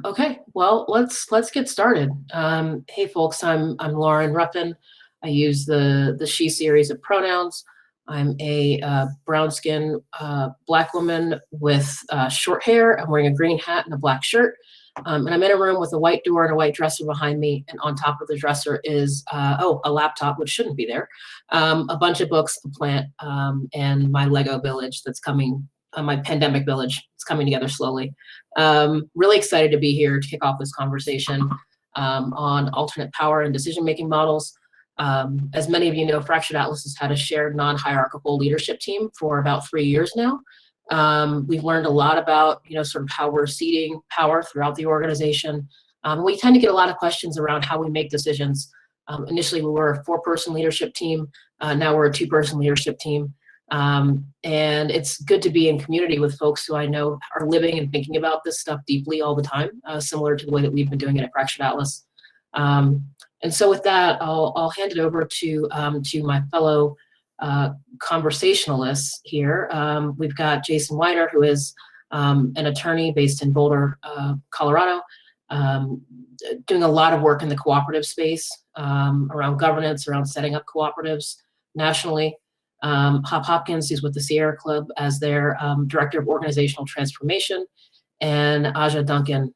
Okay, well, let's get started. Hey folks, I'm Lauren Ruppin. I use the she series of pronouns. I'm a brown skin Black woman with short hair. I'm wearing a green hat and a black shirt. And I'm in a room with a white door and a white dresser behind me. And on top of the dresser is, a laptop, which shouldn't be there, a bunch of books, a plant, and my Lego village that's coming, my pandemic village. It's coming together slowly. Really excited to be here to kick off this conversation on alternate power and decision-making models. As many of you know, Fractured Atlas has had a shared non-hierarchical leadership team for about 3 years now. We've learned a lot about, sort of how we're seeding power throughout the organization. We tend to get a lot of questions around how we make decisions. Initially, we were a 4-person leadership team. Now we're a 2-person leadership team. And it's good to be in community with folks who I know are living and thinking about this stuff deeply all the time, similar to the way that we've been doing it at Fractured Atlas. And so with that, I'll hand it over to my fellow conversationalists here. We've got Jason Weiner, who is an attorney based in Boulder, Colorado, doing a lot of work in the cooperative space around governance, around setting up cooperatives nationally. HOPKINS, who's with the Sierra Club as their Director of Organizational Transformation, and Aja Duncan,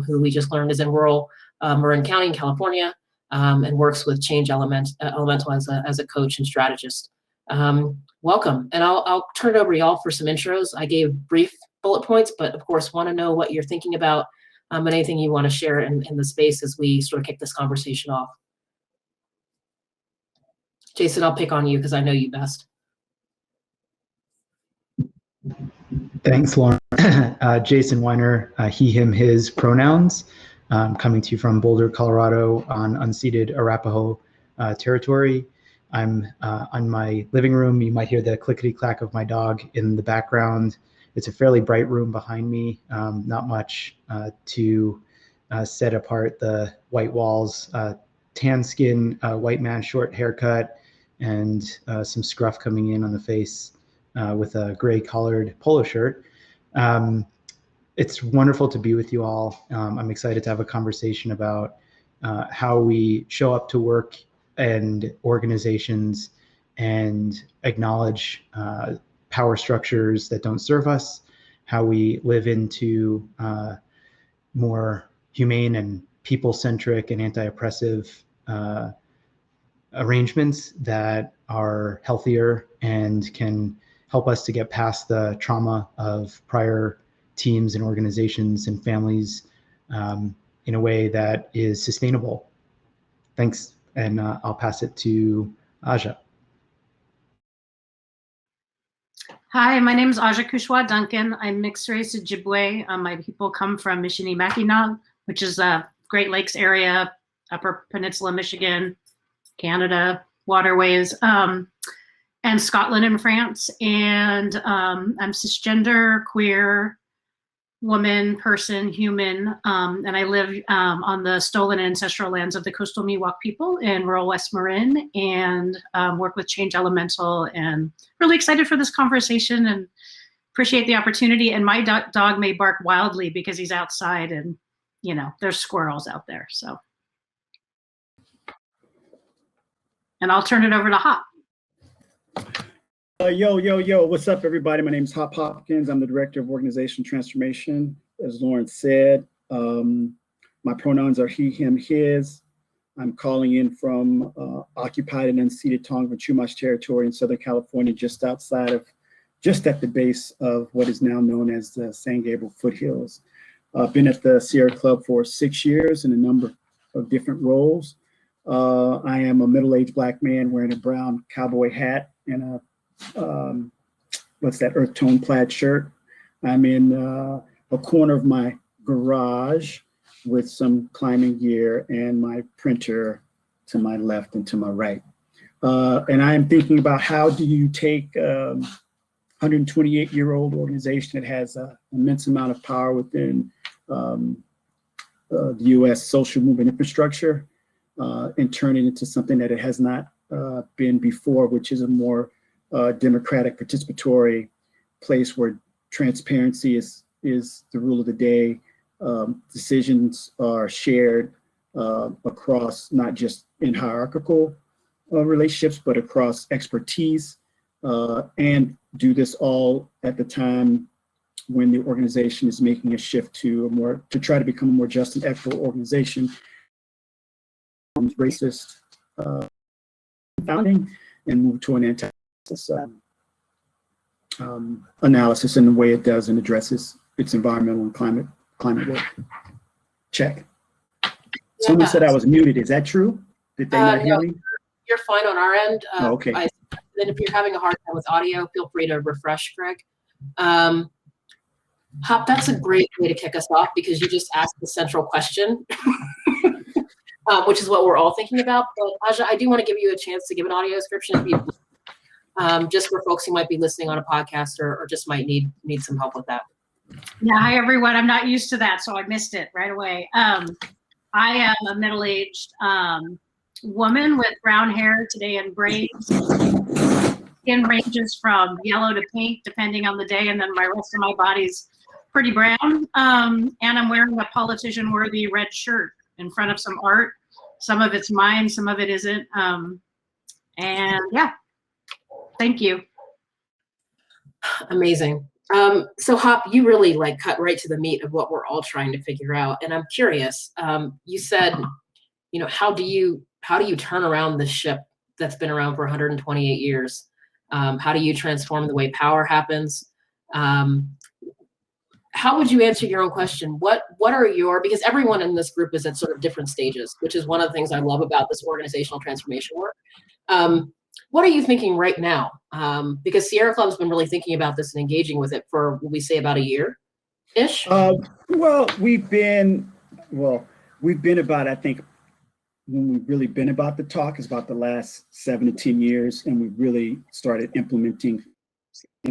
who we just learned is in rural Marin County in California, and works with Change Elemental as a coach and strategist. Welcome, and I'll turn it over to y'all for some intros. I gave brief bullet points, but of course want to know what you're thinking about and anything you want to share in the space as we sort of kick this conversation off. Jason, I'll pick on you because I know you best. Thanks, Lauren. Jason Weiner, he, him, his pronouns, coming to you from Boulder, Colorado on unceded Arapaho territory. I'm on my living room. You might hear the clickety-clack of my dog in the background. It's a fairly bright room behind me, not much to set apart the white walls, tan skin, white man, short haircut, and some scruff coming in on the face with a gray collared polo shirt. It's wonderful to be with you all. I'm excited to have a conversation about how we show up to work and organizations and acknowledge power structures that don't serve us, how we live into more humane and people-centric and anti-oppressive arrangements that are healthier and can help us to get past the trauma of prior teams and organizations and families in a way that is sustainable. Thanks, and I'll pass it to Aja. Hi, my name is Aja Kushwa Duncan. I'm mixed race Ojibwe. My people come from Michini-Mackinac, which is a Great Lakes area, Upper Peninsula, Michigan, Canada, waterways, and Scotland and France. And I'm cisgender, queer, woman, person, human, and I live on the stolen ancestral lands of the coastal Miwok people in rural West Marin, and work with Change Elemental, and really excited for this conversation and appreciate the opportunity. And my dog may bark wildly because he's outside and, there's squirrels out there, so. And I'll turn it over to Hop. Yo, what's up, everybody? My name is HOPKINS. I'm the Director of Organizational Transformation. As Lauren said, my pronouns are he, him, his. I'm calling in from occupied and unceded Tongva Chumash territory in Southern California, just at the base of what is now known as the San Gabriel Foothills. I've been at the Sierra Club for 6 years in a number of different roles. I am a middle-aged Black man wearing a brown cowboy hat and a what's that, earth tone plaid shirt. I'm in a corner of my garage with some climbing gear and my printer to my left and to my right. And I am thinking about how do you take a 128-year-old organization that has an immense amount of power within the US social movement infrastructure and turn it into something that it has not been before, which is a more democratic, participatory place where transparency is the rule of the day, decisions are shared across not just in hierarchical relationships, but across expertise, and do this all at the time when the organization is making a shift to try to become a more just and equitable organization, racist founding, and move to an anti-racist analysis in the way it does and addresses its environmental and climate work. Check. Someone said I was muted. Is that true? Did they not hear me? You're fine on our end. Okay. Then if you're having a hard time with audio, feel free to refresh, Greg. Hop, that's a great way to kick us off because you just asked the central question, which is what we're all thinking about. But Aja, I do want to give you a chance to give an audio description if you, just for folks who might be listening on a podcast or just might need some help with that. Yeah, hi everyone. I'm not used to that, so I missed it right away. I am a middle-aged woman with brown hair, today in braids. Skin ranges from yellow to pink, depending on the day, and then my rest of my body's pretty brown. And I'm wearing a politician-worthy red shirt in front of some art. Some of it's mine, some of it isn't. And yeah, thank you. Amazing. So Hop, you really like cut right to the meat of what we're all trying to figure out. And I'm curious, you said, you know, how do you turn around this ship that's been around for 128 years? How do you transform the way power happens? How would you answer your own question? What are your, because everyone in this group is at sort of different stages, which is one of the things I love about this organizational transformation work. What are you thinking right now? Because Sierra Club's been really thinking about this and engaging with it for, will we say, about a year-ish? Well, we've been about, I think, when we've really been about the talk is about the last 7 to 10 years, and we've really started implementing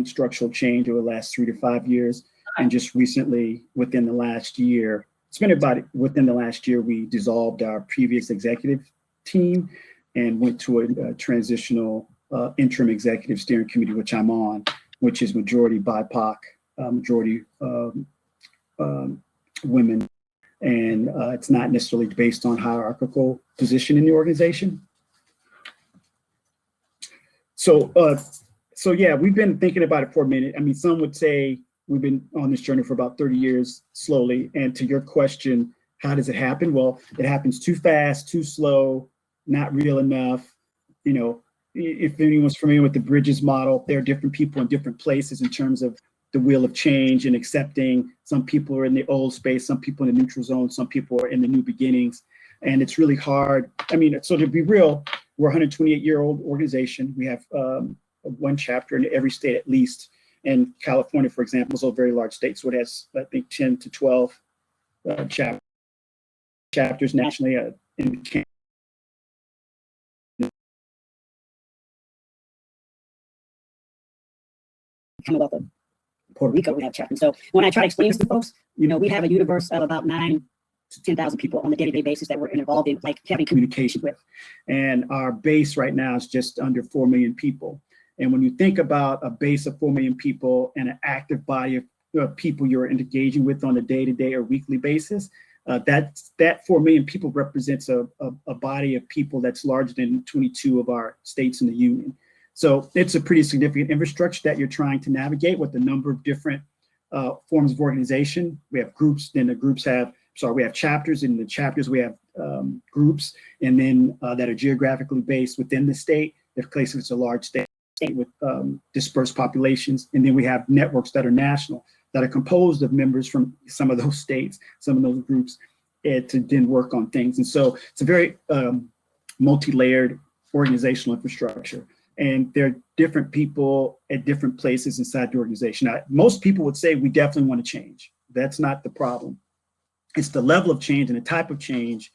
structural change over the last 3 to 5 years. And just recently, within the last year, within the last year, we dissolved our previous executive team and went to a transitional interim executive steering committee, which I'm on, which is majority BIPOC, majority women. And it's not necessarily based on hierarchical position in the organization. So yeah, we've been thinking about it for a minute. I mean, some would say we've been on this journey for about 30 years slowly. And to your question, how does it happen? Well, it happens too fast, too slow, not real enough. You know, if anyone's familiar with the Bridges model, there are different people in different places in terms of the wheel of change and accepting. Some people are in the old space, some people in the neutral zone, some people are in the new beginnings. And it's really hard. I mean, so to be real, we're a 128-year-old organization. We have one chapter in every state at least. And California, for example, is a very large state. So it has, I think, 10 to 12 chapters nationally in Canada. Commonwealth of Puerto Rico, we have chapters. So when I try to explain this to folks, you know, we have a universe of about 9,000 to 10,000 people on a day-to-day basis that we're involved in, like having communication with. And our base right now is just under 4 million people. And when you think about a base of 4 million people and an active body of people you're engaging with on a day-to-day or weekly basis, that 4 million people represents a body of people that's larger than 22 of our states in the union. So it's a pretty significant infrastructure that you're trying to navigate with a number of different forms of organization. We have groups, then the groups have, we have chapters, in the chapters we have groups, and then that are geographically based within the state. The place it's a large state with dispersed populations. And then we have networks that are national, that are composed of members from some of those states, some of those groups, to then work on things. And so it's a very multi-layered organizational infrastructure. And there are different people at different places inside the organization. Now, most people would say we definitely want to change. That's not the problem. It's the level of change and the type of change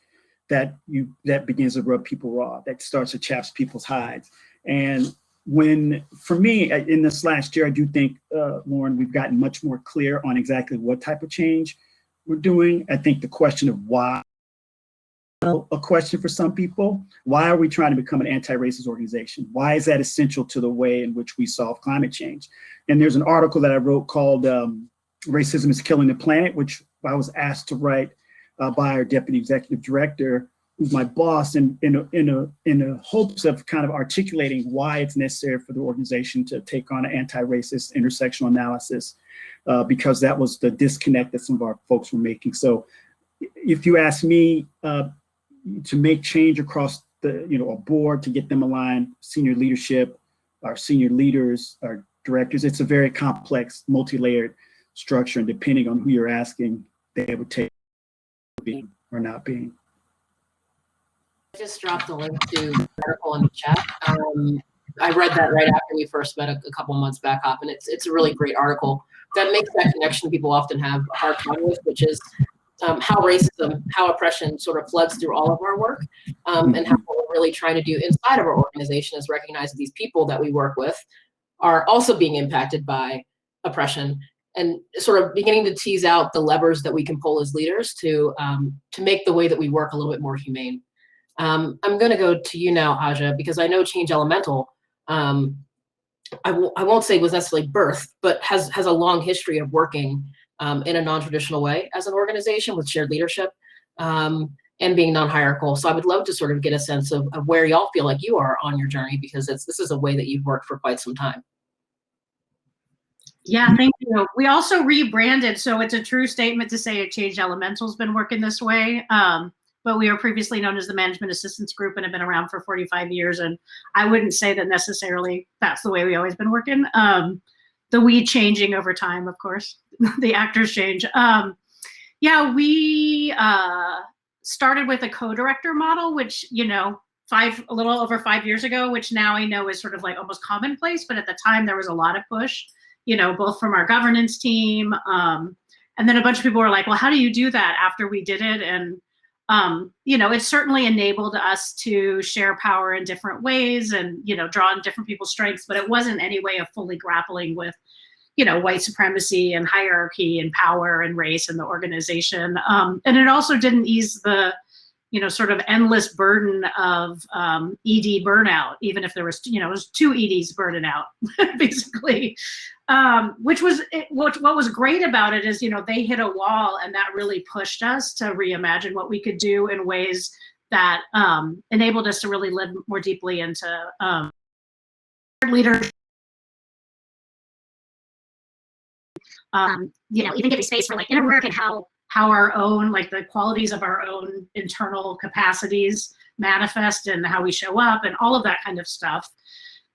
that begins to rub people raw, that starts to chaps people's hides. And for me, in this last year, I do think, Lauren, we've gotten much more clear on exactly what type of change we're doing. I think the question of why, a question for some people, why are we trying to become an anti-racist organization? Why is that essential to the way in which we solve climate change? And there's an article that I wrote called Racism is Killing the Planet, which I was asked to write by our deputy executive director, who's my boss, in the hopes of kind of articulating why it's necessary for the organization to take on an anti-racist intersectional analysis, because that was the disconnect that some of our folks were making. So if you ask me to make change across the, a board, to get them aligned, senior leadership, our senior leaders, our directors, it's a very complex, multi-layered structure, and depending on who you're asking, they would take being or not being. I just dropped a link to the article in the chat. I read that right after we first met a couple months back up, and it's a really great article that makes that connection people often have a hard time with, which is how racism, how oppression sort of floods through all of our work, and how what we're really trying to do inside of our organization is recognize that these people that we work with are also being impacted by oppression, and sort of beginning to tease out the levers that we can pull as leaders to make the way that we work a little bit more humane. I'm going to go to you now, Aja, because I know Change Elemental, I won't say was necessarily birthed, but has a long history of working in a non-traditional way as an organization with shared leadership and being non-hierarchical. So I would love to sort of get a sense of where y'all feel like you are on your journey, because this is a way that you've worked for quite some time. Yeah, thank you. We also rebranded, so it's a true statement to say Change Elemental's been working this way. But we were previously known as the Management Assistance Group and have been around for 45 years. And I wouldn't say that necessarily that's the way we always been working. The we changing over time, of course, the actors change. Yeah, we started with a co-director model, which, a little over 5 years ago, which now I know is sort of like almost commonplace. But at the time there was a lot of push, both from our governance team. And then a bunch of people were like, well, how do you do that after we did it? And it certainly enabled us to share power in different ways and, draw on different people's strengths, but it wasn't any way of fully grappling with, white supremacy and hierarchy and power and race in the organization. And it also didn't ease the, sort of endless burden of ED burnout, even if there was, it was 2 EDs burning out, basically. Which was what was great about it is, they hit a wall, and that really pushed us to reimagine what we could do in ways that enabled us to really live more deeply into leadership. Even giving space for like inner work and how our own, like the qualities of our own internal capacities manifest and how we show up and all of that kind of stuff.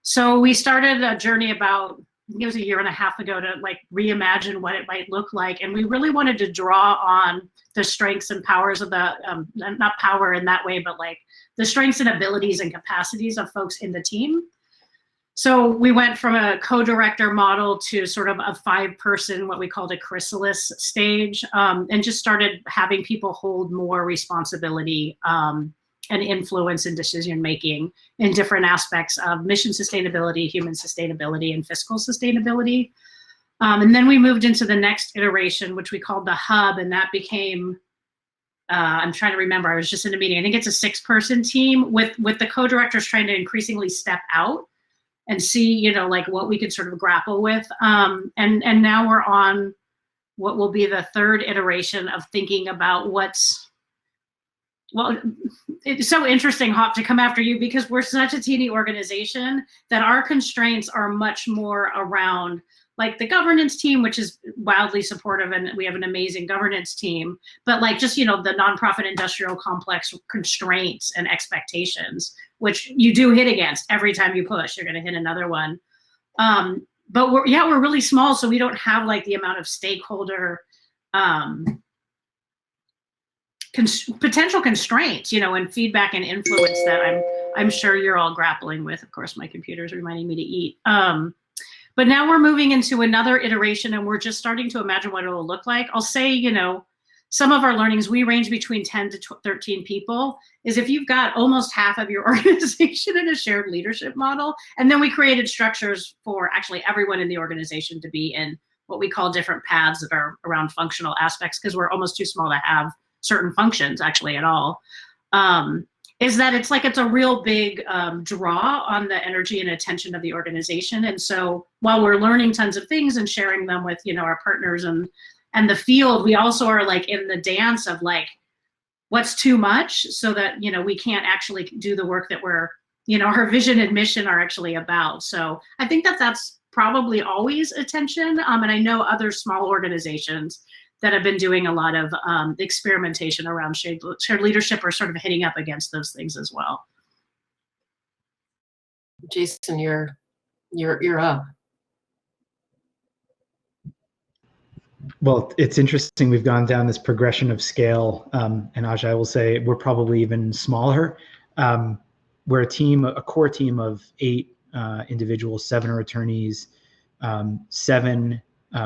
So we started a journey about, it was a year and a half ago, to like reimagine what it might look like. And we really wanted to draw on the strengths and powers of the, not power in that way, but like the strengths and abilities and capacities of folks in the team. So we went from a co-director model to sort of a 5-person, what we called a chrysalis stage, and just started having people hold more responsibility and influence in decision-making in different aspects of mission sustainability, human sustainability, and fiscal sustainability. And then we moved into the next iteration, which we called the hub, and that became, I'm trying to remember, I was just in a meeting, I think it's a 6-person team with the co-directors trying to increasingly step out and see, like what we could sort of grapple with. And now we're on what will be the 3rd iteration of thinking about well, it's so interesting, Hop, to come after you, because we're such a teeny organization that our constraints are much more around like the governance team, which is wildly supportive, and we have an amazing governance team, but like just, the nonprofit industrial complex constraints and expectations, which you do hit against every time you push, you're going to hit another one. But we're really small, so we don't have like the amount of stakeholder potential constraints, and feedback and influence that I'm sure you're all grappling with. Of course, my computer's reminding me to eat. But now we're moving into another iteration, and we're just starting to imagine what it will look like. I'll say, some of our learnings, we range between 10 to 13 people, is if you've got almost half of your organization in a shared leadership model, and then we created structures for actually everyone in the organization to be in what we call different paths that are around functional aspects, because we're almost too small to have certain functions actually at all, is that it's a real big draw on the energy and attention of the organization. And so while we're learning tons of things and sharing them with, our partners and, and the field, we also are like in the dance of like, what's too much, so that, you know, we can't actually do the work that we're, you know, our vision and mission are actually about. So I think that that's probably always a tension. And I know other small organizations that have been doing a lot of experimentation around shared leadership are sort of hitting up against those things as well. Jason, you're up. Well, it's interesting. We've gone down this progression of scale, and Aj, I will say we're probably even smaller. We're a core team of 8 individuals, 7 are attorneys, 7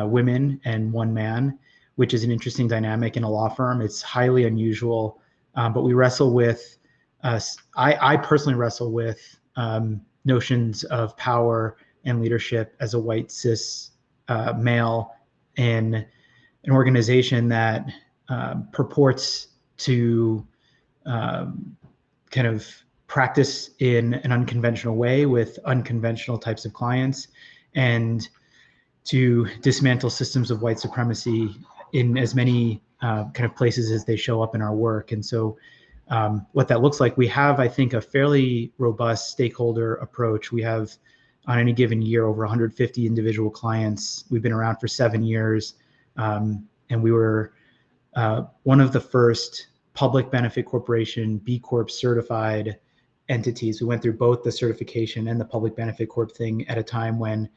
women, and 1 man, which is an interesting dynamic in a law firm. It's highly unusual, but we wrestle with. I personally wrestle with notions of power and leadership as a white cis male in an organization that purports to kind of practice in an unconventional way with unconventional types of clients, and to dismantle systems of white supremacy in as many kind of places as they show up in our work. And so what that looks like, we have, I think, a fairly robust stakeholder approach. We have, on any given year, over 150 individual clients. We've been around for 7 years, and we were one of the first public benefit corporation B Corp certified entities. We went through both the certification and the public benefit corp thing at a time when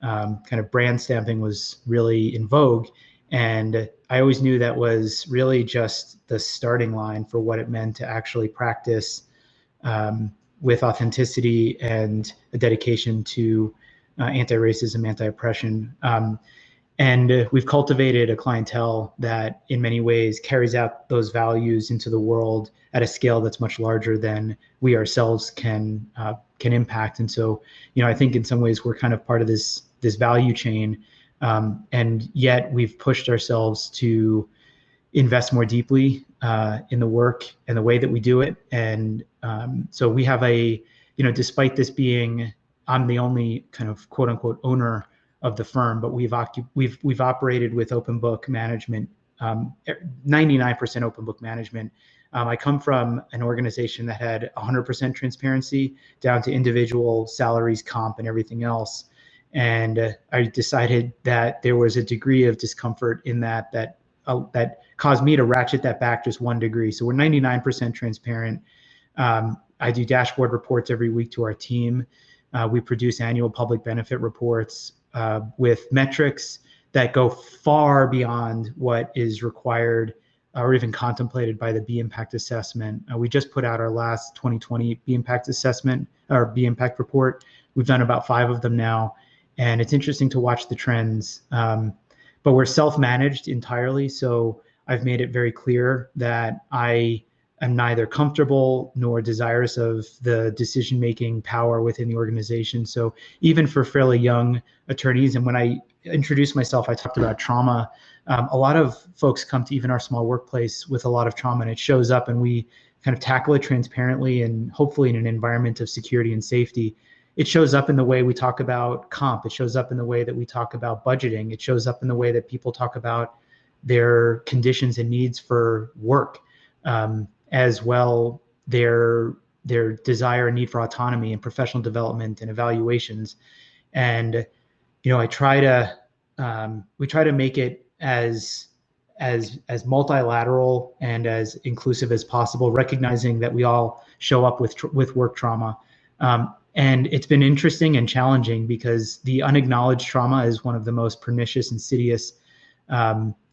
kind of brand stamping was really in vogue. And I always knew that was really just the starting line for what it meant to actually practice with authenticity and a dedication to anti-racism, anti-oppression. And we've cultivated a clientele that in many ways carries out those values into the world at a scale that's much larger than we ourselves can impact. And so, you know, I think in some ways we're kind of part of this value chain, and yet we've pushed ourselves to invest more deeply in the work and the way that we do it. And so we have despite this being, I'm the only kind of quote unquote owner of the firm, but we've operated with open book management, 99% open book management. I come from an organization that had 100% transparency down to individual salaries, comp, and everything else. And I decided that there was a degree of discomfort in that caused me to ratchet that back just 1 degree. So we're 99% transparent. I do dashboard reports every week to our team. We produce annual public benefit reports with metrics that go far beyond what is required or even contemplated by the B Impact assessment. We just put out our last 2020 B Impact assessment or B Impact report. We've done about 5 of them now, and it's interesting to watch the trends. But we're self-managed entirely, so I've made it very clear that I am neither comfortable nor desirous of the decision-making power within the organization. So even for fairly young attorneys, and when I introduced myself, I talked about trauma. A lot of folks come to even our small workplace with a lot of trauma, and it shows up, and we kind of tackle it transparently and hopefully in an environment of security and safety. It shows up in the way we talk about comp. It shows up in the way that we talk about budgeting. It shows up in the way that people talk about their conditions and needs for work. As well, their desire and need for autonomy and professional development and evaluations. And, you know, we try to make it as multilateral and as inclusive as possible, recognizing that we all show up with work trauma. And it's been interesting and challenging because the unacknowledged trauma is one of the most pernicious, insidious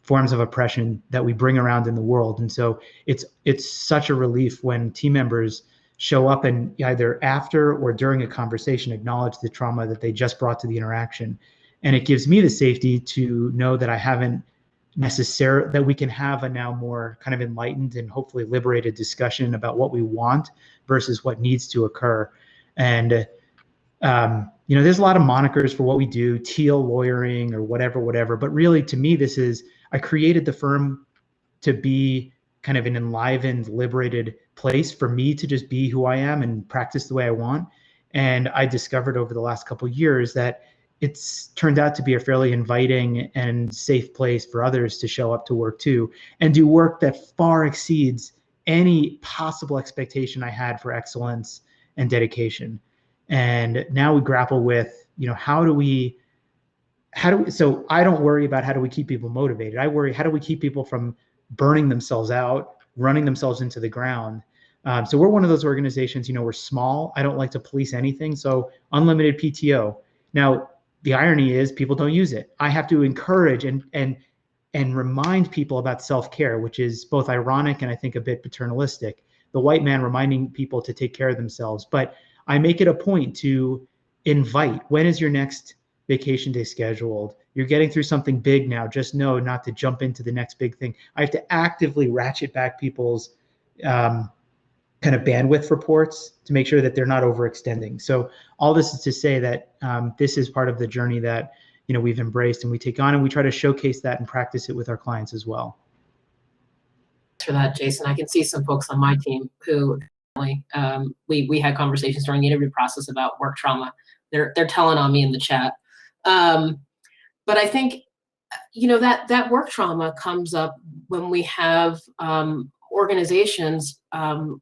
forms of oppression that we bring around in the world. And so it's such a relief when team members show up and either after or during a conversation acknowledge the trauma that they just brought to the interaction. And it gives me the safety to know that I haven't that we can have a now more kind of enlightened and hopefully liberated discussion about what we want versus what needs to occur. And there's a lot of monikers for what we do, teal lawyering or whatever, but really to me, I created the firm to be kind of an enlivened, liberated place for me to just be who I am and practice the way I want. And I discovered over the last couple of years that it's turned out to be a fairly inviting and safe place for others to show up to work too, and do work that far exceeds any possible expectation I had for excellence and dedication. And now we grapple with, how do we, so I don't worry about how do we keep people motivated. I worry, how do we keep people from burning themselves out, running themselves into the ground? So we're one of those organizations, we're small. I don't like to police anything. So unlimited PTO. Now, the irony is people don't use it. I have to encourage and remind people about self-care, which is both ironic and I think a bit paternalistic. The white man reminding people to take care of themselves. But I make it a point to invite, when is your next vacation day scheduled? You're getting through something big now. Just know not to jump into the next big thing. I have to actively ratchet back people's kind of bandwidth reports to make sure that they're not overextending. So all this is to say that this is part of the journey that we've embraced and we take on, and we try to showcase that and practice it with our clients as well. For that, Jason, I can see some folks on my team who we had conversations during the interview process about work trauma. They're telling on me in the chat, but I think that work trauma comes up when we have organizations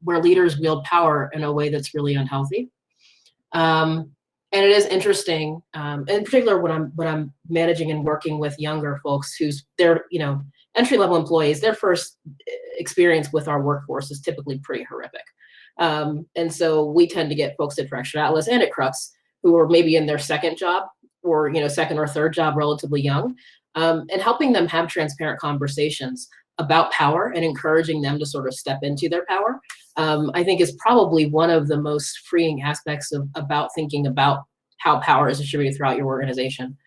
where leaders wield power in a way that's really unhealthy. And it is interesting, in particular when I'm managing and working with younger folks who's they're entry-level employees. Their first experience with our workforce is typically pretty horrific, and so we tend to get folks at Direction Atlas and at Crux who are maybe in their second job or second or third job, relatively young, and helping them have transparent conversations about power and encouraging them to sort of step into their power, I think is probably one of the most freeing aspects about thinking about how power is distributed throughout your organization.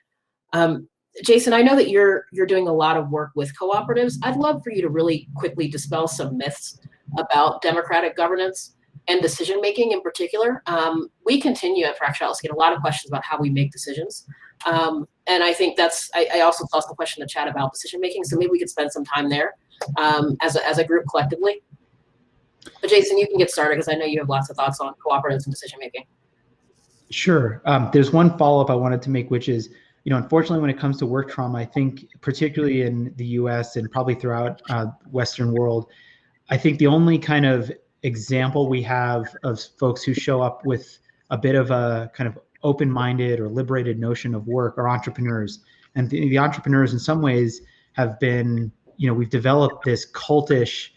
Jason, I know that you're doing a lot of work with cooperatives. I'd love for you to really quickly dispel some myths about democratic governance and decision-making in particular. We continue at Fracture Atlas to get a lot of questions about how we make decisions. And I think I also saw some question in the chat about decision-making, so maybe we could spend some time there as a group collectively. But Jason, you can get started because I know you have lots of thoughts on cooperatives and decision-making. Sure. There's one follow-up I wanted to make, which is, unfortunately, when it comes to work trauma, I think particularly in the US and probably throughout Western world, I think the only kind of example we have of folks who show up with a bit of a kind of open-minded or liberated notion of work are entrepreneurs. And the entrepreneurs in some ways have been, we've developed this cultish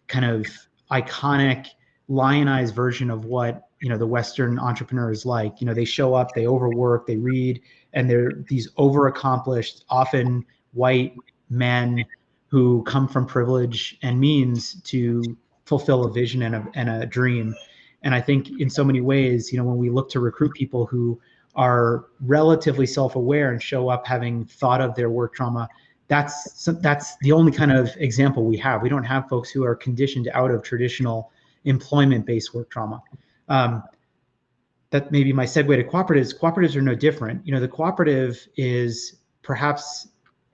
kind of iconic lionized version of what, the Western entrepreneur is like. They show up, they overwork, they read, and they're these overaccomplished, often white men who come from privilege and means to fulfill a vision and a dream. And I think in so many ways, when we look to recruit people who are relatively self-aware and show up having thought of their work trauma, that's the only kind of example we have. We don't have folks who are conditioned out of traditional employment-based work trauma. That may be my segue to cooperatives. Cooperatives are no different. The cooperative is perhaps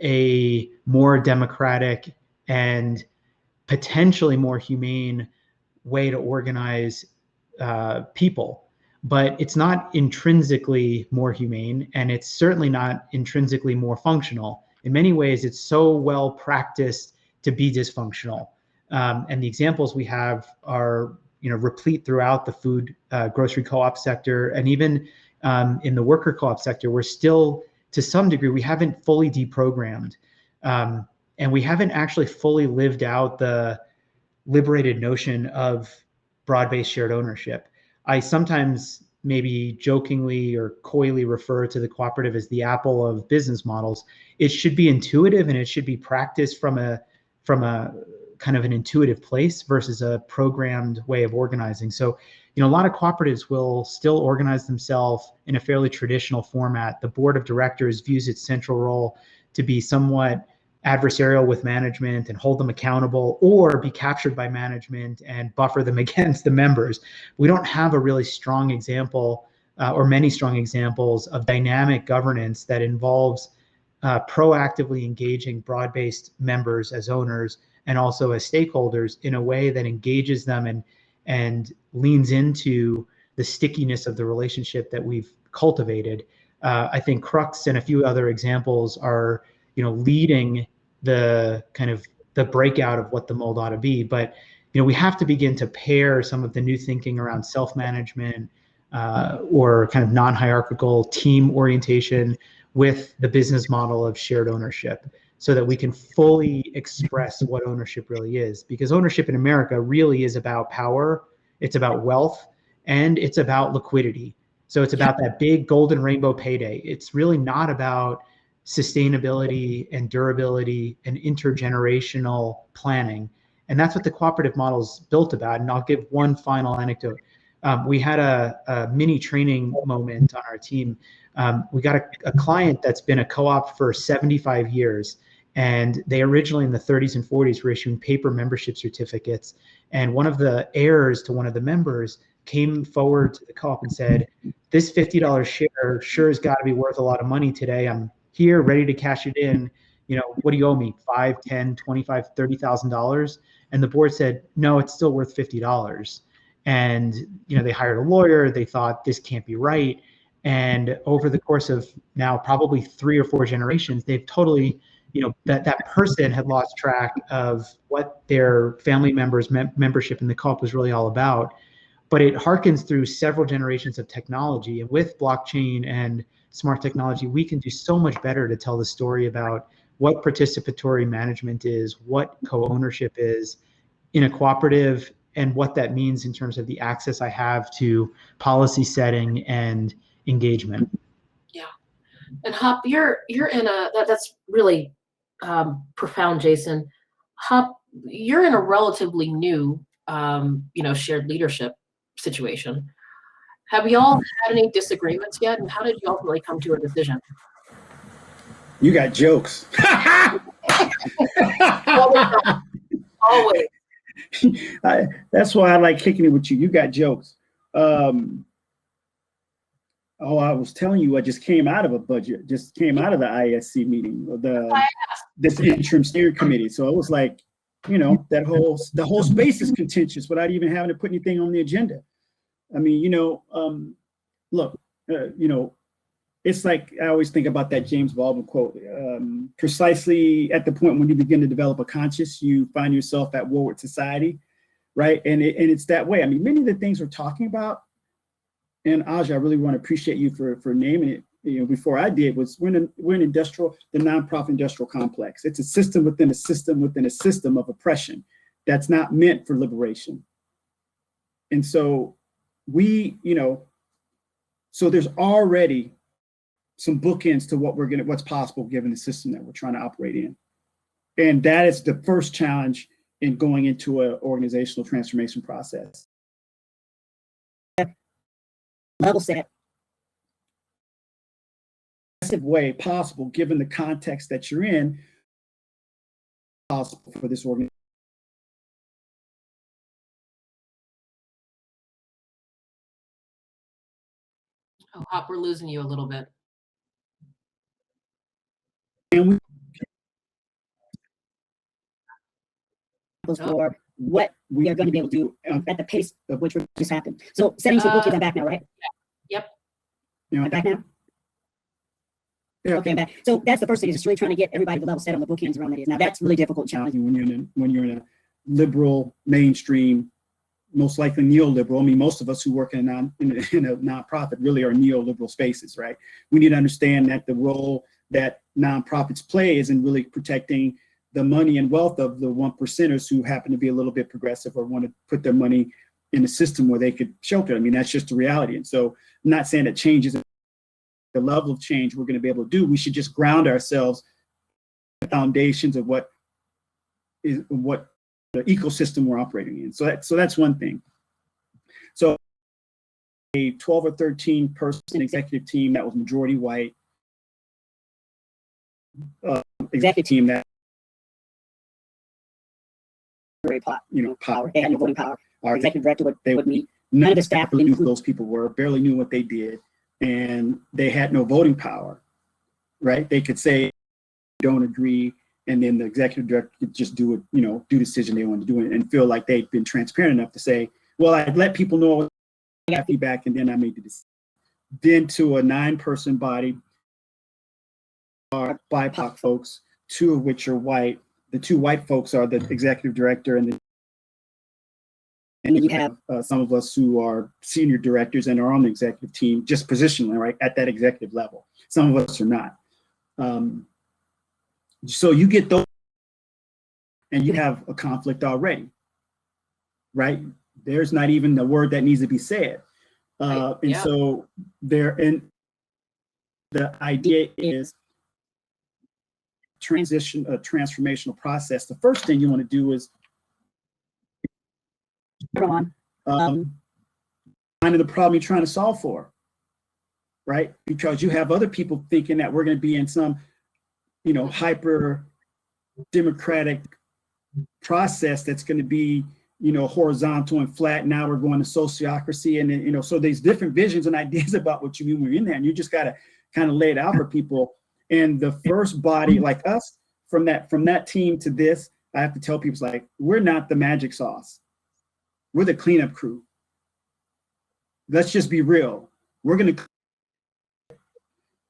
a more democratic and potentially more humane way to organize people, but it's not intrinsically more humane, and it's certainly not intrinsically more functional. In many ways, it's so well practiced to be dysfunctional. And the examples we have are replete throughout the food grocery co-op sector, and even in the worker co-op sector. We're still, to some degree, we haven't fully deprogrammed, and we haven't actually fully lived out the liberated notion of broad-based shared ownership. I sometimes maybe jokingly or coyly refer to the cooperative as the Apple of business models. It should be intuitive, and it should be practiced from a kind of an intuitive place versus a programmed way of organizing. So, a lot of cooperatives will still organize themselves in a fairly traditional format. The board of directors views its central role to be somewhat adversarial with management and hold them accountable, or be captured by management and buffer them against the members. We don't have a really strong example or many strong examples of dynamic governance that involves proactively engaging broad-based members as owners and also as stakeholders in a way that engages them and leans into the stickiness of the relationship that we've cultivated. I think Crux and a few other examples are, leading the kind of the breakout of what the mold ought to be. But, we have to begin to pair some of the new thinking around self-management or kind of non-hierarchical team orientation with the business model of shared ownership, so that we can fully express what ownership really is. Because ownership in America really is about power, it's about wealth, and it's about liquidity. So it's about that big golden rainbow payday. It's really not about sustainability and durability and intergenerational planning. And that's what the cooperative model is built about. And I'll give one final anecdote. We had a mini training moment on our team. We got a client that's been a co-op for 75 years. And they originally in the 30s and 40s were issuing paper membership certificates. And one of the heirs to one of the members came forward to the co-op and said, this $50 share sure has got to be worth a lot of money today. I'm here ready to cash it in. What do you owe me? $5, $10, $25, $30,000? And the board said, no, it's still worth $50. And, they hired a lawyer. They thought this can't be right. And over the course of now probably 3 or 4 generations, they've totally, that person had lost track of what their family members' membership in the co-op was really all about. But it harkens through several generations of technology. And with blockchain and smart technology, we can do so much better to tell the story about what participatory management is, what co-ownership is in a cooperative, and what that means in terms of the access I have to policy setting and engagement. Yeah. And Hop, you're in that's really profound, Jason. Hop, you're in a relatively new, shared leadership situation. Have y'all had any disagreements yet? And how did you ultimately come to a decision? You got jokes. Always. That's why I like kicking it with you. You got jokes. I was telling you, I just came out of a budget, just came out of the ISC meeting, this interim steering committee. So it was like, the whole space is contentious without even having to put anything on the agenda. I mean, look, it's like I always think about that James Baldwin quote. Precisely at the point when you begin to develop a conscience, you find yourself at war with society, right? And it's that way. I mean, many of the things we're talking about, and Aja, I really want to appreciate you for naming it. Before I did, was we're in the nonprofit industrial complex. It's a system within a system within a system of oppression that's not meant for liberation. And so so there's already some bookends to what's possible given the system that we're trying to operate in. And that is the first challenge in going into an organizational transformation process. Level set. Way possible given the context that you're in, possible for this organization. Oh, Hop, we're losing you a little bit. And for what we are going to be able to do at the pace of which this happened. So setting some bookends, I'm back now, right? Yep. I'm back now? Yeah. Okay, I'm back. So that's the first thing, is just really trying to get everybody to level set on the bookends around that is. Now that's really difficult, challenging when you're in a liberal, mainstream, most likely neoliberal. I mean, most of us who work in a nonprofit really are neoliberal spaces, right? We need to understand that the role that nonprofits play is in really protecting the money and wealth of the 1%ers who happen to be a little bit progressive or want to put their money in a system where they could shelter. I mean, that's just the reality. And so I'm not saying that change is the level of change we're going to be able to do. We should just ground ourselves in the foundations of what the ecosystem we're operating in. So that's one thing. So a 12 or 13 person executive team that was majority white, executive team that very power. They had no voting power. Our executive director would meet. None of the staff really knew who those people were, barely knew what they did, and they had no voting power, right? They could say, don't agree, and then the executive director could just do the decision they wanted to do and feel like they'd been transparent enough to say, well, I let people know I got feedback and then I made the decision. then to a 9-person body are BIPOC folks, 2 of which are white. The 2 white folks are the executive director, and then you have some of us who are senior directors and are on the executive team, just positionally, right, at that executive level. Some of us are not. So you get those, and you have a conflict already, right? There's not even the word that needs to be said. And so the idea is a transformational process. The first thing you want to do is finding the problem you're trying to solve for, right? Because you have other people thinking that we're going to be in some, hyper democratic process that's going to be, horizontal and flat. Now we're going to sociocracy, and then, so there's different visions and ideas about what you mean when you're in there, and you just got to kind of lay it out for people. And the first body, like us, from that team to this, I have to tell people, it's like, we're not the magic sauce. We're the cleanup crew. Let's just be real. We're going to,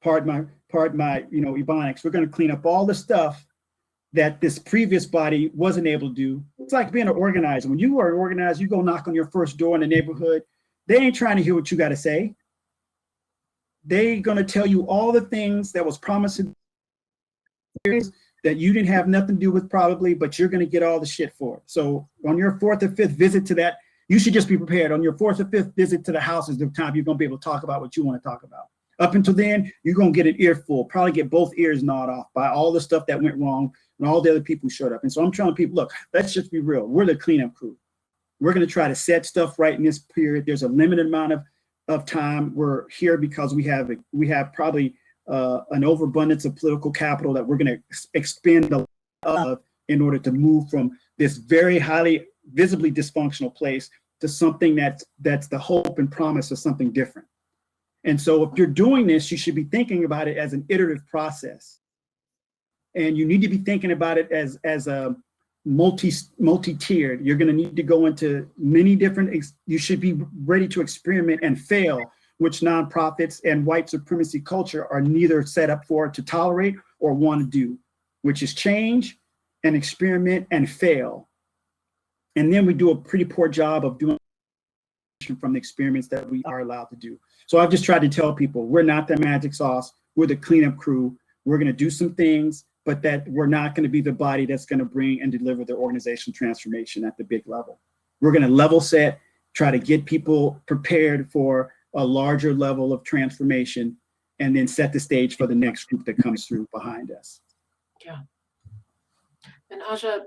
pardon my, ebonics, we're going to clean up all the stuff that this previous body wasn't able to do. It's like being an organizer. When you are an organizer, you go knock on your first door in the neighborhood. They ain't trying to hear what you got to say. They're going to tell you all the things that was promised that you didn't have nothing to do with probably, but you're going to get all the shit for it. So on your 4th or 5th visit to that, you should just be prepared. On your 4th or 5th visit to the house is the time you're going to be able to talk about what you want to talk about. Up until then, you're going to get an earful, probably get both ears gnawed off by all the stuff that went wrong and all the other people who showed up. And so I'm telling people, look, let's just be real. We're the cleanup crew. We're going to try to set stuff right in this period. There's a limited amount of time. We're here because we have probably an overabundance of political capital that we're going to expend a lot of in order to move from this very highly visibly dysfunctional place to something that's the hope and promise of something different. And so if you're doing this, you should be thinking about it as an iterative process. And you need to be thinking about it as a multi-tiered. You're going to need to go into many different, you should be ready to experiment and fail, which nonprofits and white supremacy culture are neither set up for to tolerate or want to do, which is change and experiment and fail. And then we do a pretty poor job of doing from the experiments that we are allowed to do. So I've just tried to tell people, we're not the magic sauce. We're the cleanup crew. We're going to do some things, but that we're not going to be the body that's going to bring and deliver the organizational transformation at the big level. We're going to level set, try to get people prepared for a larger level of transformation, and then set the stage for the next group that comes through behind us. Yeah. And Aja,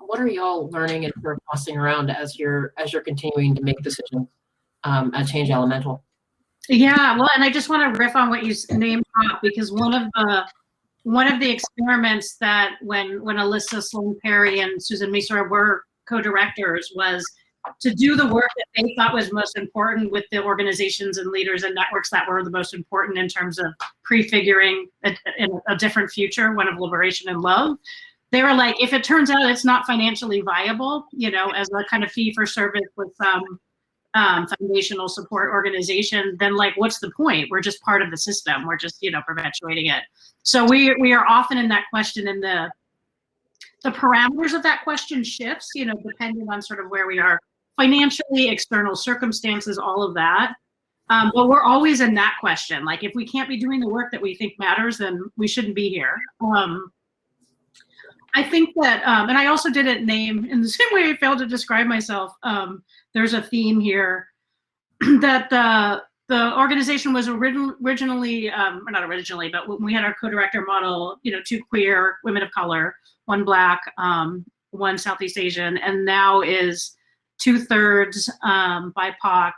what are y'all learning and sort of tossing around as you're continuing to make decisions at Change Elemental? Yeah, well, and I just want to riff on what you named, because one of the experiments that when Alyssa Sloan Perry and Susan Misora were co-directors was to do the work that they thought was most important with the organizations and leaders and networks that were the most important in terms of prefiguring a different future, one of liberation and love. They were like, if it turns out it's not financially viable, as a kind of fee for service with some foundational support organization, then like, what's the point? We're just part of the system. We're just, perpetuating it. So we are often in that question, and the parameters of that question shifts, depending on sort of where we are financially, external circumstances, all of that. But we're always in that question. Like, if we can't be doing the work that we think matters, then we shouldn't be here. I think that, and I also didn't name, in the same way I failed to describe myself, there's a theme here that the organization was originally, or not originally, but when we had our co-director model, 2 queer women of color, 1 Black, 1 Southeast Asian, and now is 2/3 BIPOC,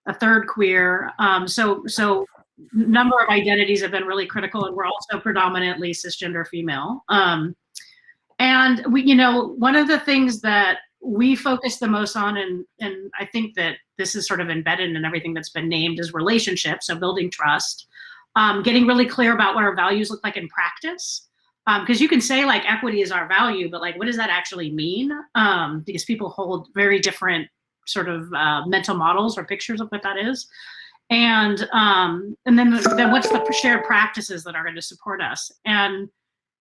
a 1/3 queer. So number of identities have been really critical, and we're also predominantly cisgender female. And we, one of the things that we focus the most on, and I think that this is sort of embedded in everything that's been named, is relationships, so building trust, getting really clear about what our values look like in practice. Because you can say like equity is our value, but like, what does that actually mean? Because people hold very different sort of mental models or pictures of what that is. And then what's the shared practices that are going to support us? And,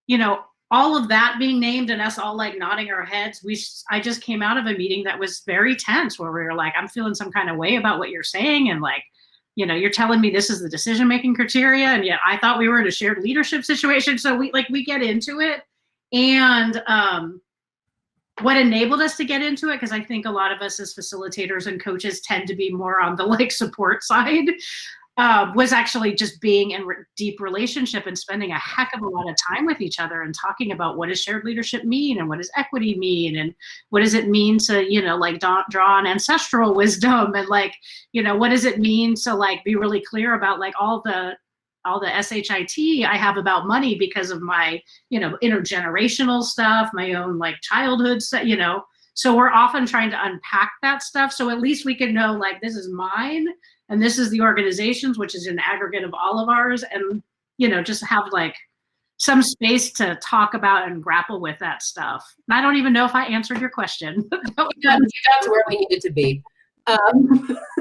you know, all of that being named and us all like nodding our heads, I just came out of a meeting that was very tense, where we were like, I'm feeling some kind of way about what you're saying. And like, you know, you're telling me this is the decision-making criteria. And yet I thought we were in a shared leadership situation. So we get into it. And what enabled us to get into it, because I think a lot of us as facilitators and coaches tend to be more on the like support side, was actually just being in deep relationship and spending a heck of a lot of time with each other and talking about what does shared leadership mean, and what does equity mean, and what does it mean to, you know, like draw on ancestral wisdom, and like, you know, what does it mean to like be really clear about like all the SHIT I have about money because of my, you know, intergenerational stuff, my own like childhood stuff, you know. So we're often trying to unpack that stuff. So at least we can know like, this is mine and this is the organization's, which is an aggregate of all of ours. And, you know, just have like some space to talk about and grapple with that stuff. And I don't even know if I answered your question. You got to where we needed to be.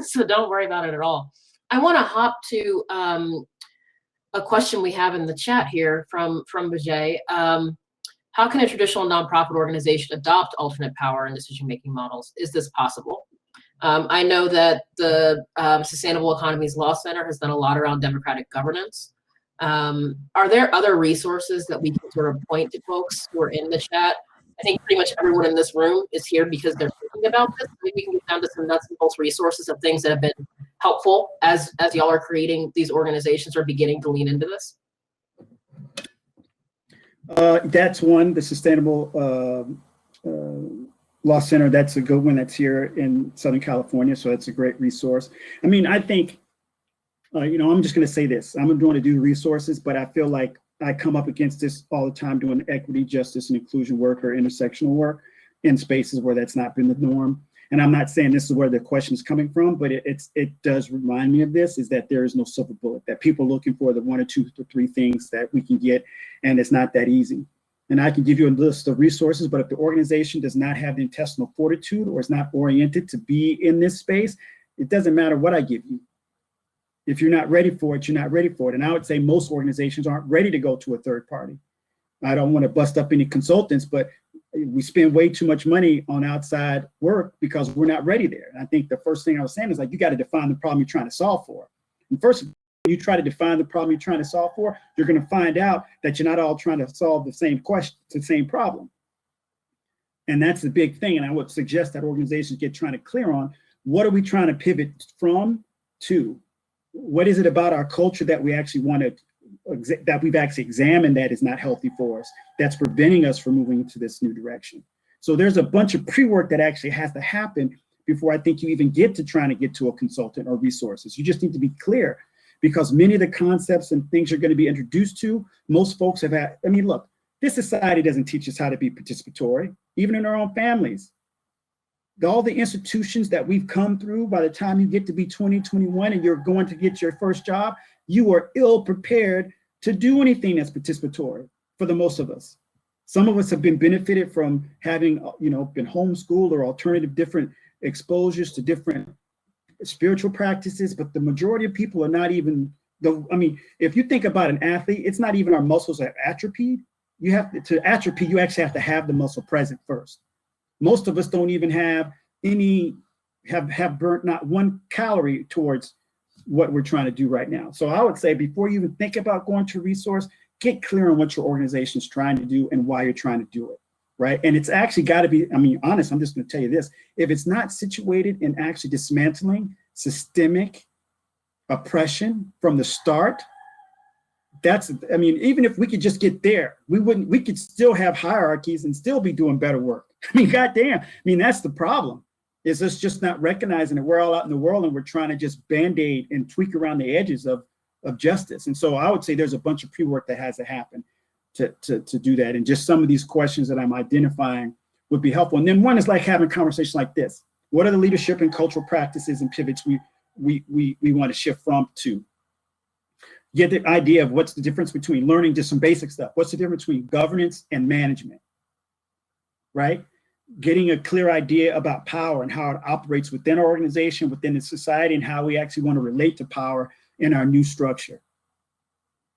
So don't worry about it at all. I want to hop to a question we have in the chat here from Vijay. How can a traditional nonprofit organization adopt alternate power and decision-making models? Is this possible? I know that the Sustainable Economies Law Center has done a lot around democratic governance. Are there other resources that we can sort of point to folks who are in the chat? I think pretty much everyone in this room is here because they're thinking about this. Maybe we can get down to some nuts and bolts resources of things that have been helpful as y'all are creating these organizations or beginning to lean into this. That's one, the Sustainable Law Center. That's a good one. That's here in Southern California. So that's a great resource. I mean, I think, you know, I'm just going to say this. I'm going to do resources, but I feel like I come up against this all the time doing equity, justice, and inclusion work or intersectional work in spaces where that's not been the norm. And I'm not saying this is where the question is coming from, but it does remind me of this, is that there is no silver bullet, that people are looking for the 1 or 2 or 3 things that we can get, and it's not that easy. And I can give you a list of resources, but if the organization does not have the intestinal fortitude or is not oriented to be in this space, it doesn't matter what I give you. If you're not ready for it, you're not ready for it. And I would say most organizations aren't ready to go to a third party. I don't want to bust up any consultants, but we spend way too much money on outside work because we're not ready there. And I think the first thing I was saying is like, you got to define the problem you're trying to solve for. And first, when you try to define the problem you're trying to solve for, you're going to find out that you're not all trying to solve the same question, the same problem. And that's the big thing. And I would suggest that organizations get trying to clear on, what are we trying to pivot from to? What is it about our culture that we actually want to, that we've actually examined that is not healthy for us, that's preventing us from moving into this new direction? So there's a bunch of pre-work that actually has to happen before I think you even get to trying to get to a consultant or resources. You just need to be clear, because many of the concepts and things you're going to be introduced to, most folks have had, I mean, look, this society doesn't teach us how to be participatory, even in our own families. All the institutions that we've come through, by the time you get to be 20, 21, and you're going to get your first job, you are ill prepared to do anything that's participatory for the most of us. Some of us have been benefited from having, you know, been homeschooled or alternative different exposures to different spiritual practices, but the majority of people are not even, I mean, if you think about an athlete, it's not even our muscles that atrophied. You have to atrophy, you actually have to have the muscle present first. Most of us don't even have any, have burnt not 1 calorie towards what we're trying to do right now. So I would say before you even think about going to a resource, get clear on what your organization is trying to do and why you're trying to do it, right? And it's actually got to be, I mean, honest, I'm just going to tell you this. If it's not situated in actually dismantling systemic oppression from the start, that's, I mean, even if we could just get there, we could still have hierarchies and still be doing better work. I mean, goddamn, I mean, that's the problem, is us just not recognizing that we're all out in the world and we're trying to just band-aid and tweak around the edges of justice. And so I would say there's a bunch of pre-work that has to happen to do that. And just some of these questions that I'm identifying would be helpful. And then one is like having conversations like this. What are the leadership and cultural practices and pivots we want to shift from to? Get the idea of what's the difference between learning just some basic stuff. What's the difference between governance and management, right? getting a clear idea about power and how it operates within our organization, within the society, and how we actually want to relate to power in our new structure,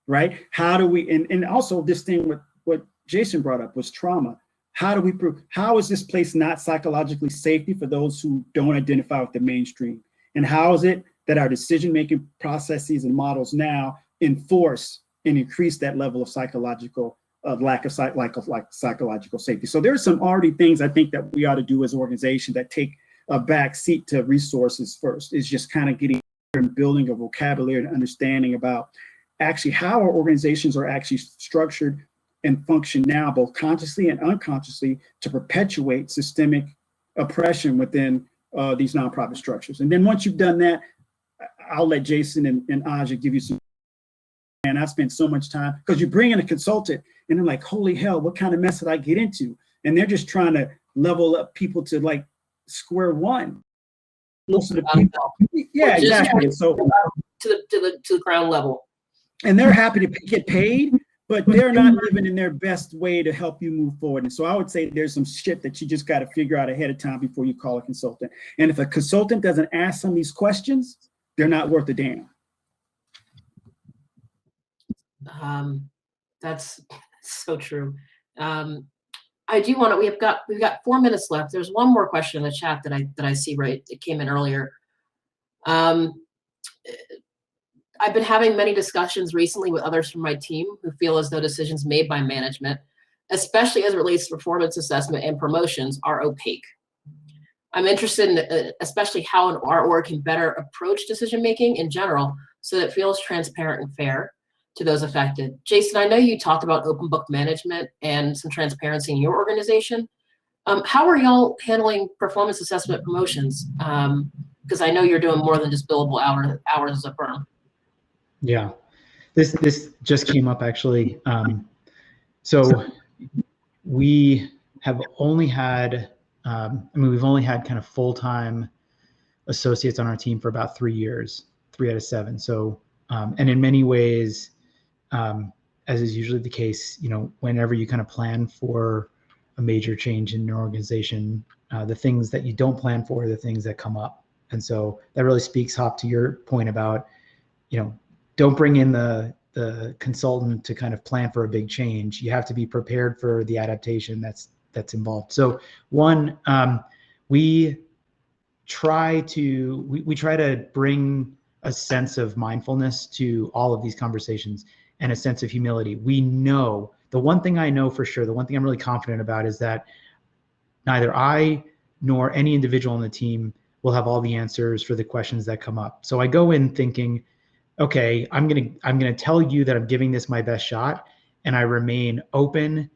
right? How do we, and also this thing with what Jason brought up was trauma. How do we prove, how is this place not psychologically safety for those who don't identify with the mainstream? And how is it that our decision-making processes and models now enforce and increase that level of psychological lack of psychological safety? So there's some already things I think that we ought to do as an organization that take a back seat to resources first. Is just kind of getting and building a vocabulary and understanding about actually how our organizations are actually structured and function now, both consciously and unconsciously, to perpetuate systemic oppression within these nonprofit structures. And then once you've done that, I'll let Jason and Aja give you some. And I spent so much time, because you bring in a consultant and they're like, holy hell, what kind of mess did I get into? And they're just trying to level up people to like square one. Most of the people, yeah, exactly. So to the ground level. And they're happy to get paid, but they're not living in their best way to help you move forward. And so I would say there's some shit that you just got to figure out ahead of time before you call a consultant. And if a consultant doesn't ask some of these questions, they're not worth a damn. That's so true. I do want to, we've got 4 minutes left. There's one more question in the chat that I see, right, it came in earlier. I've been having many discussions recently with others from my team who feel as though decisions made by management, especially as it relates to performance assessment and promotions, are opaque. I'm interested in especially how our org can better approach decision making in general so that it feels transparent and fair to those affected. Jason, I know you talked about open book management and some transparency in your organization. How are y'all handling performance assessment promotions? Because I know you're doing more than just billable hours as a firm. Yeah, this just came up actually. So we have only had, we've only had kind of full-time associates on our team for about 3 years, 3 out of 7. So, and in many ways, as is usually the case, whenever you kind of plan for a major change in your organization, the things that you don't plan for are the things that come up. And so that really speaks, Hop, to your point about, don't bring in the consultant to kind of plan for a big change. You have to be prepared for the adaptation that's involved. So one, we try to bring a sense of mindfulness to all of these conversations and a sense of humility. We know, the one thing I know for sure, the one thing I'm really confident about is that neither I nor any individual on the team will have all the answers for the questions that come up. So I go in thinking, okay, I'm gonna tell you that I'm giving this my best shot, and I remain open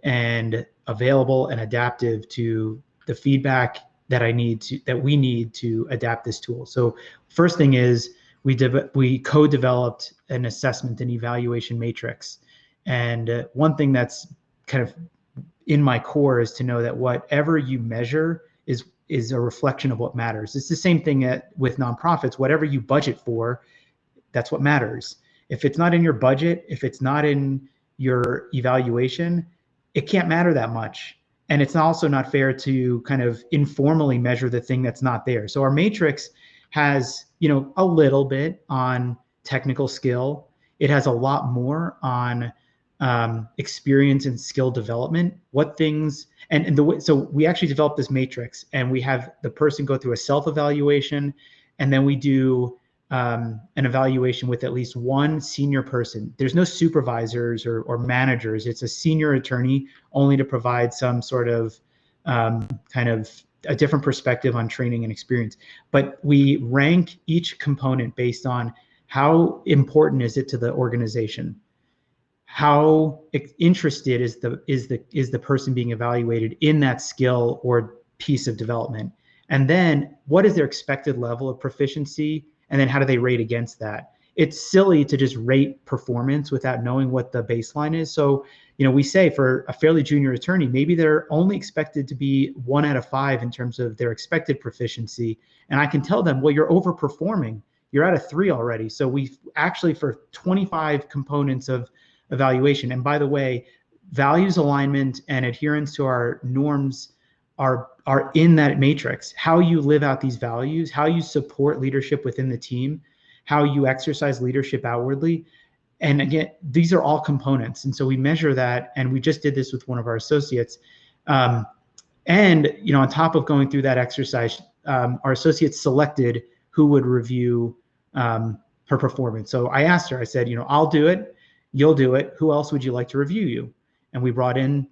and available and adaptive to the feedback that we need to adapt this tool. So first thing is we co-developed an assessment and evaluation matrix. And one thing that's kind of in my core is to know that whatever you measure is a reflection of what matters. It's the same thing with nonprofits. Whatever you budget for, that's what matters. If it's not in your budget, if it's not in your evaluation, it can't matter that much. And it's also not fair to kind of informally measure the thing that's not there. So our matrix has, a little bit on technical skill. It has a lot more on experience and skill development. What things, and the way, so we actually developed this matrix, and we have the person go through a self-evaluation, and then we do an evaluation with at least one senior person. There's no supervisors or managers. It's a senior attorney only to provide some sort of kind of a different perspective on training and experience. But we rank each component based on how important is it to the organization, how interested is the person being evaluated in that skill or piece of development, and then what is their expected level of proficiency, and then how do they rate against that. It's silly to just rate performance without knowing what the baseline is. So, we say for a fairly junior attorney, maybe they're only expected to be 1 out of 5 in terms of their expected proficiency. And I can tell them, well, you're overperforming. You're at a 3 already. So we've actually, for 25 components of evaluation, and by the way, values alignment and adherence to our norms are in that matrix. How you live out these values, how you support leadership within the team, how you exercise leadership outwardly. And again, these are all components. And so we measure that, and we just did this with one of our associates. And on top of going through that exercise, our associates selected who would review her performance. So I asked her, I said, I'll do it, you'll do it. Who else would you like to review you? And we brought in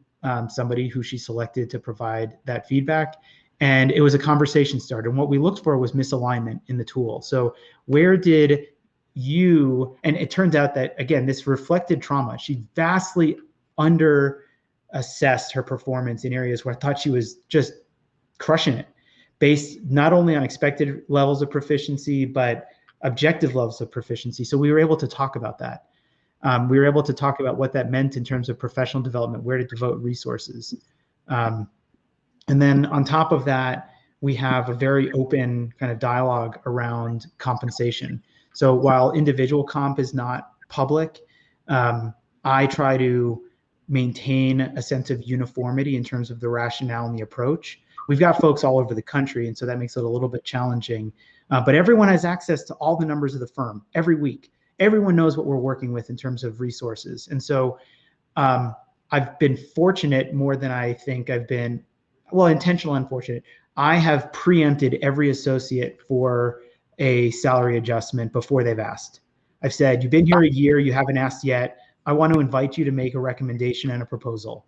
somebody who she selected to provide that feedback. And it was a conversation starter. And what we looked for was misalignment in the tool. So where did you, and it turns out that, again, this reflected trauma. She vastly under assessed her performance in areas where I thought she was just crushing it, based not only on expected levels of proficiency, but objective levels of proficiency. So we were able to talk about that. We were able to talk about what that meant in terms of professional development, where to devote resources. And then on top of that, we have a very open kind of dialogue around compensation. So while individual comp is not public, I try to maintain a sense of uniformity in terms of the rationale and the approach. We've got folks all over the country, and so that makes it a little bit challenging. But everyone has access to all the numbers of the firm every week. Everyone knows what we're working with in terms of resources. And so I've been fortunate more than I think I've been, well, intentional unfortunate. I have preempted every associate for a salary adjustment before they've asked. I've said, you've been here a year, you haven't asked yet. I want to invite you to make a recommendation and a proposal.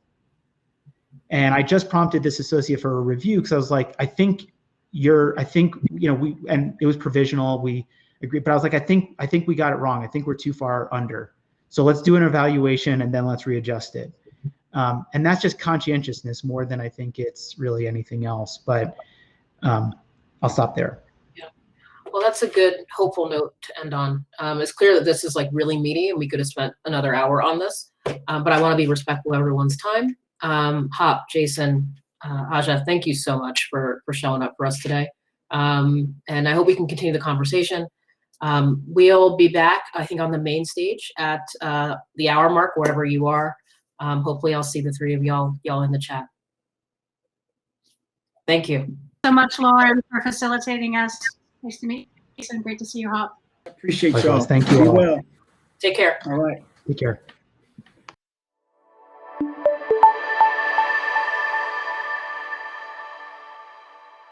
And I just prompted this associate for a review because I was like, I think, and it was provisional, we agreed, but I was like, I think we got it wrong. I think we're too far under. So let's do an evaluation and then let's readjust it. And that's just conscientiousness more than I think it's really anything else, but I'll stop there. Yeah. Well, that's a good hopeful note to end on. It's clear that this is like really meaty and we could have spent another hour on this, but I want to be respectful of everyone's time. Hop, Jason, Aja, thank you so much for showing up for us today. And I hope we can continue the conversation. We'll be back, I think, on the main stage at the hour mark, wherever you are. Hopefully I'll see the three of y'all in the chat. Thank you. So much, Lauren, for facilitating us. Nice to meet you, Jason. Great to see you, Hop. Appreciate y'all. Thank you all. Be well. Take care. All right. Take care.